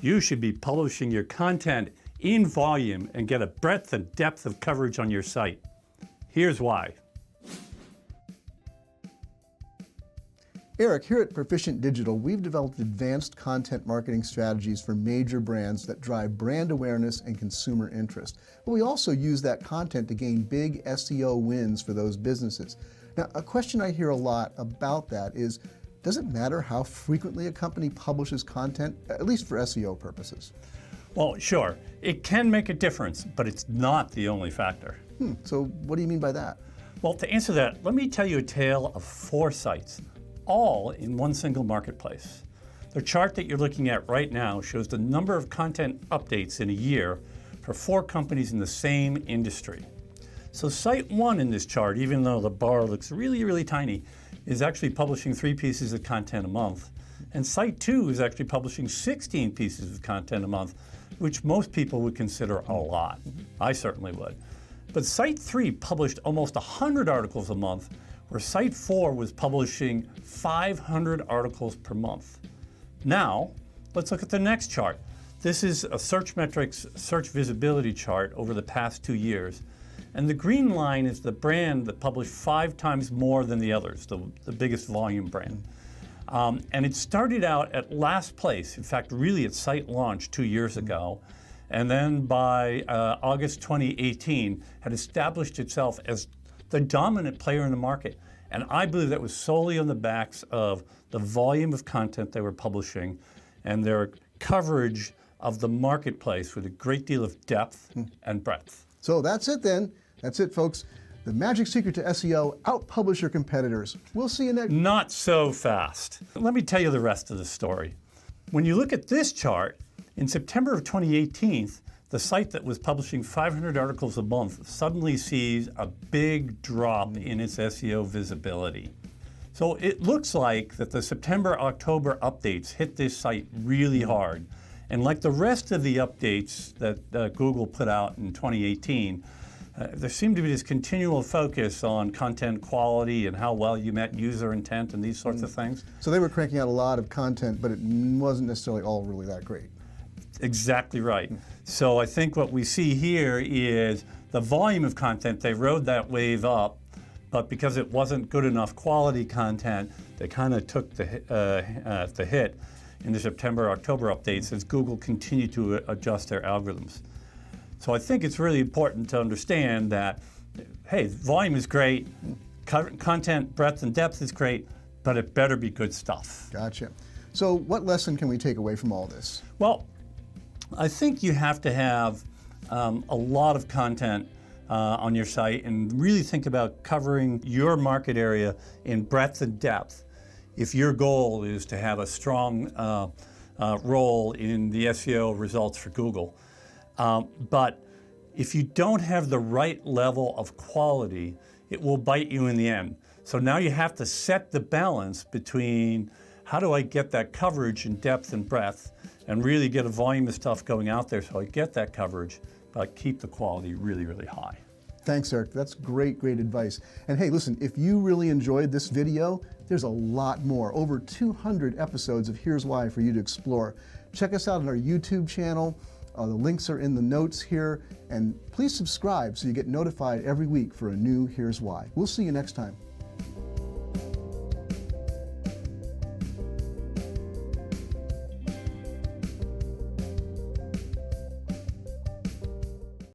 You should be publishing your content in volume and get a breadth and depth of coverage on your site. Here's why. Eric, here at Proficient Digital, we've developed advanced content marketing strategies for major brands that drive brand awareness and consumer interest. But we also use that content to gain big SEO wins for those businesses. Now, a question I hear a lot about that is, does it matter how frequently a company publishes content, at least for SEO purposes? Well, sure, it can make a difference, but it's not the only factor. So what do you mean by that? Well, to answer that, let me tell you a tale of 4 sites, all in one single marketplace. The chart that you're looking at right now shows the number of content updates in a year for 4 companies in the same industry. So site 1 in this chart, even though the bar looks really, really tiny, is actually publishing 3 pieces of content a month. And site 2 is actually publishing 16 pieces of content a month, which most people would consider a lot. I certainly would. But site 3 published almost 100 articles a month, where site 4 was publishing 500 articles per month. Now, let's look at the next chart. This is a Searchmetrics search visibility chart over the past 2 years. And the green line is the brand that published 5 times more than the others, the biggest volume brand. And it started out at last place, in fact, really at site launch 2 years ago. And then by August 2018, had established itself as the dominant player in the market. And I believe that was solely on the backs of the volume of content they were publishing and their coverage of the marketplace with a great deal of depth and breadth. So that's it then. That's it, folks. The magic secret to SEO, out-publish your competitors. We'll see you next. Not so fast. Let me tell you the rest of the story. When you look at this chart, in September of 2018, the site that was publishing 500 articles a month suddenly sees a big drop in its SEO visibility. So it looks like that the September-October updates hit this site really hard. And like the rest of the updates that Google put out in 2018, there seemed to be this continual focus on content quality and how well you met user intent and these sorts of things. So they were cranking out a lot of content, but it wasn't necessarily all really that great. Exactly right. So I think what we see here is the volume of content, they rode that wave up, but because it wasn't good enough quality content, they kind of took the hit in the September-October updates as Google continued to adjust their algorithms. So I think it's really important to understand that, hey, volume is great, content breadth and depth is great, but it better be good stuff. Gotcha. So what lesson can we take away from all this? Well, I think you have to have a lot of content on your site and really think about covering your market area in breadth and depth if your goal is to have a strong role in the SEO results for Google. But if you don't have the right level of quality, it will bite you in the end. So now you have to set the balance between how do I get that coverage in depth and breadth and really get a volume of stuff going out there so I get that coverage, but keep the quality really, really high. Thanks, Eric. That's great, great advice. And hey, listen, if you really enjoyed this video, there's a lot more. Over 200 episodes of Here's Why for you to explore. Check us out on our YouTube channel. The links are in the notes here. And please subscribe so you get notified every week for a new Here's Why. We'll see you next time.